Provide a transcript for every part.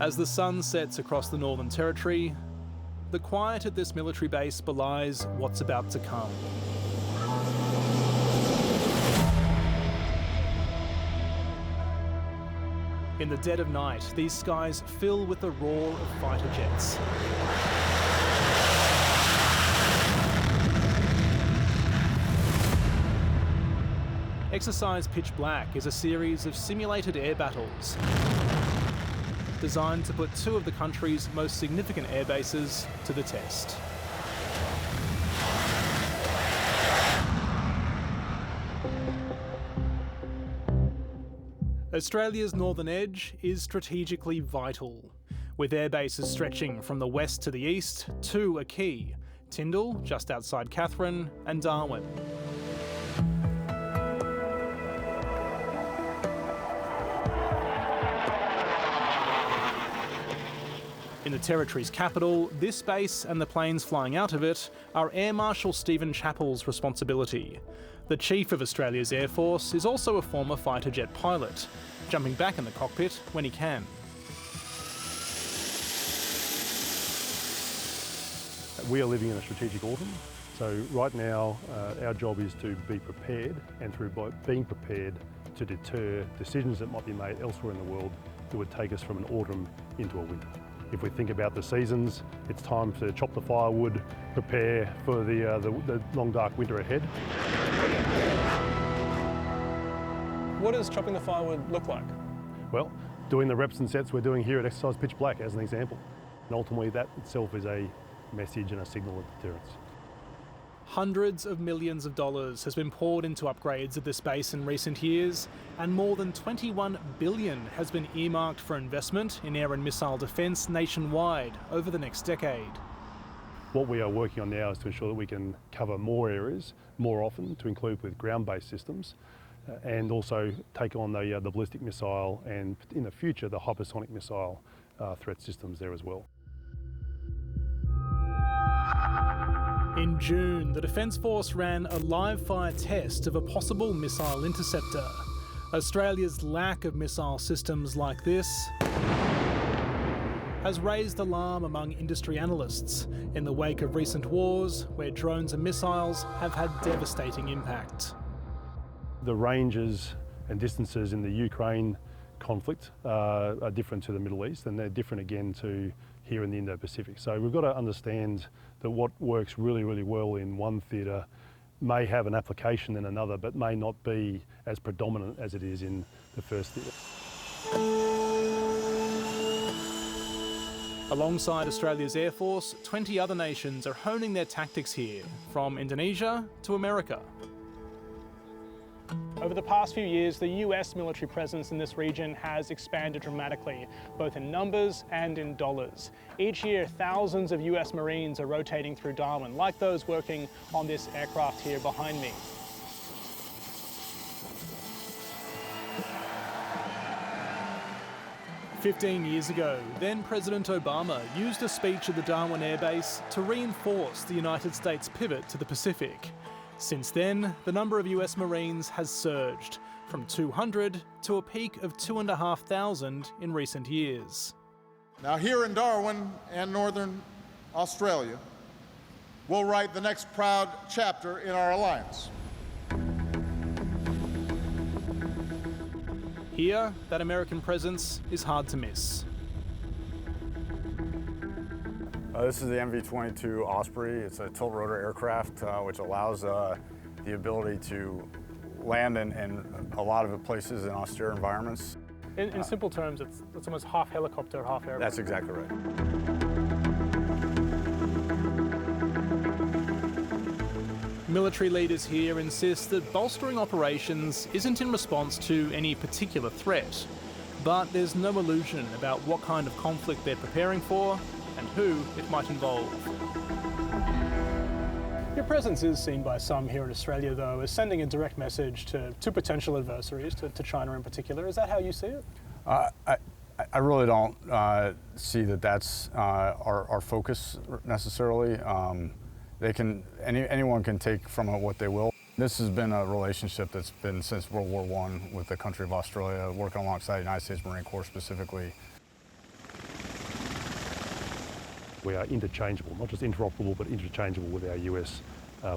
As the sun sets across the Northern Territory, the quiet at this military base belies what's about to come. In the dead of night, these skies fill with the roar of fighter jets. Exercise Pitch Black is a series of simulated air battles designed to put two of the country's most significant air bases to the test. Australia's northern edge is strategically vital, with air bases stretching from the west to the east. Two are key: Tindal, just outside Katherine, and Darwin. In the Territory's capital, this base and the planes flying out of it are Air Marshal Stephen Chappell's responsibility. The Chief of Australia's Air Force is also a former fighter jet pilot, jumping back in the cockpit when he can. We are living in a strategic autumn, so right now our job is to be prepared, and through being prepared to deter decisions that might be made elsewhere in the world that would take us from an autumn into a winter. If we think about the seasons, it's time to chop the firewood, prepare for the long dark winter ahead. What does chopping the firewood look like? Well, doing the reps and sets we're doing here at Exercise Pitch Black as an example. And ultimately that itself is a message and a signal of deterrence. Hundreds of millions of dollars has been poured into upgrades of this base in recent years, and more than $21 billion has been earmarked for investment in air and missile defence nationwide over the next decade. What we are working on now is to ensure that we can cover more areas more often, to include with ground-based systems, and also take on the ballistic missile and, in the future, the hypersonic missile threat systems there as well. In June, the Defence Force ran a live-fire test of a possible missile interceptor. Australia's lack of missile systems like this has raised alarm among industry analysts in the wake of recent wars where drones and missiles have had devastating impact. The ranges and distances in the Ukraine conflict are different to the Middle East, and they're different again to here in the Indo Pacific. So we've got to understand that what works really, really well in one theatre may have an application in another, but may not be as predominant as it is in the first theatre. Alongside Australia's Air Force, 20 other nations are honing their tactics here, from Indonesia to America. Over the past few years, the US military presence in this region has expanded dramatically, both in numbers and in dollars. Each year, thousands of US Marines are rotating through Darwin, like those working on this aircraft here behind me. "15 years ago, then President Obama used a speech at the Darwin Air Base to reinforce the United States' pivot to the Pacific. Since then, the number of US Marines has surged, from 200 to a peak of 2,500 in recent years. Now here in Darwin and Northern Australia, we'll write the next proud chapter in our alliance. Here, that American presence is hard to miss. This is the MV-22 Osprey. It's a tilt-rotor aircraft, which allows the ability to land in a lot of places in austere environments. In simple terms, it's almost half helicopter, half aircraft. That's exactly right. Military leaders here insist that bolstering operations isn't in response to any particular threat, but there's no illusion about what kind of conflict they're preparing for and who it might involve. Your presence is seen by some here in Australia, though, as sending a direct message to potential adversaries, to China in particular. Is that how you see it? I really don't see that that's our focus necessarily. Anyone can take from it what they will. This has been a relationship that's been since World War I with the country of Australia, working alongside the United States Marine Corps specifically. We are interchangeable, not just interoperable, but interchangeable with our US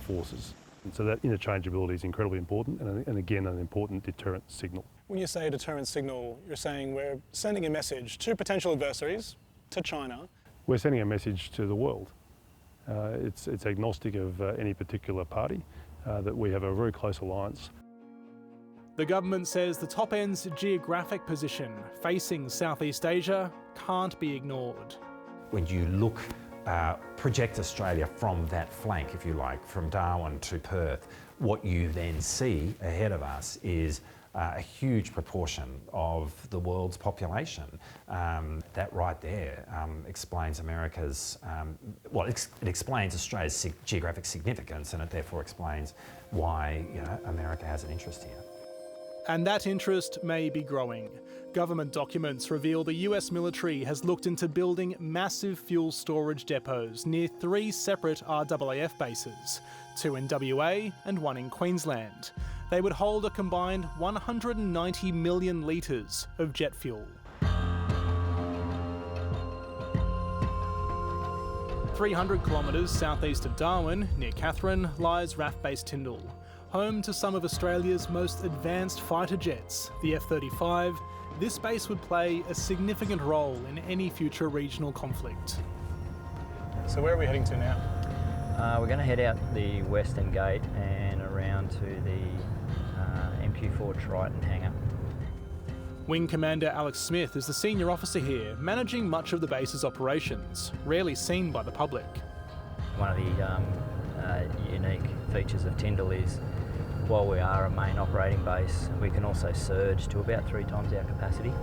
forces. And so that interchangeability is incredibly important and again, an important deterrent signal. When you say deterrent signal, you're saying we're sending a message to potential adversaries, to China. We're sending a message to the world. It's agnostic of any particular party, that we have a very close alliance. The government says the top end's geographic position facing Southeast Asia can't be ignored. When you look, project Australia from that flank, if you like, from Darwin to Perth, what you then see ahead of us is a huge proportion of the world's population. That right there explains America's, it explains Australia's geographic significance, and it therefore explains why America has an interest here. And that interest may be growing. Government documents reveal the US military has looked into building massive fuel storage depots near 3 separate RAAF bases, 2 in WA and 1 in Queensland. They would hold a combined 190 million litres of jet fuel. 300 kilometres southeast of Darwin, near Katherine, lies RAF Base Tindal, home to some of Australia's most advanced fighter jets, the F-35. This base would play a significant role in any future regional conflict. So where are we heading to now? We're going to head out the western gate and around to the MQ-4 Triton hangar. Wing Commander Alex Smith is the senior officer here, managing much of the base's operations, rarely seen by the public. One of the unique features of Tindal is, while we are a main operating base, we can also surge to about 3 times our capacity.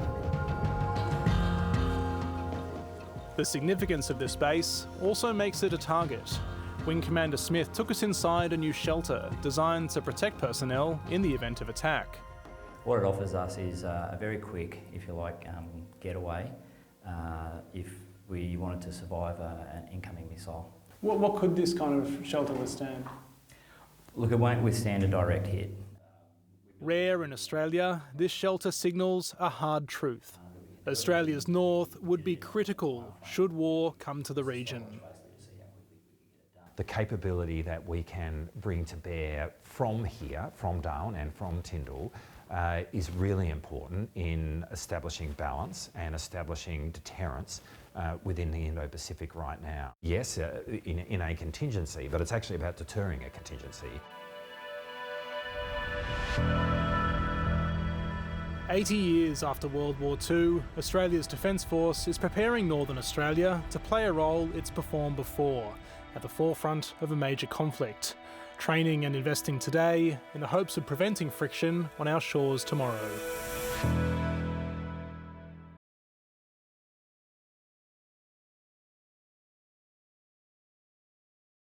The significance of this base also makes it a target. Wing Commander Smith took us inside a new shelter designed to protect personnel in the event of attack. What it offers us is a very quick, if you like, getaway if we wanted to survive an incoming missile. What could this kind of shelter withstand? Look, it won't withstand a direct hit. Rare in Australia, this shelter signals a hard truth. Australia's north would be critical should war come to the region. The capability that we can bring to bear from here, from Darwin and from Tindal, is really important in establishing balance and establishing deterrence within the Indo Pacific right now. Yes, in a contingency, but it's actually about deterring a contingency. 80 years after World War II, Australia's Defence Force is preparing Northern Australia to play a role it's performed before, at the forefront of a major conflict, training and investing today in the hopes of preventing friction on our shores tomorrow.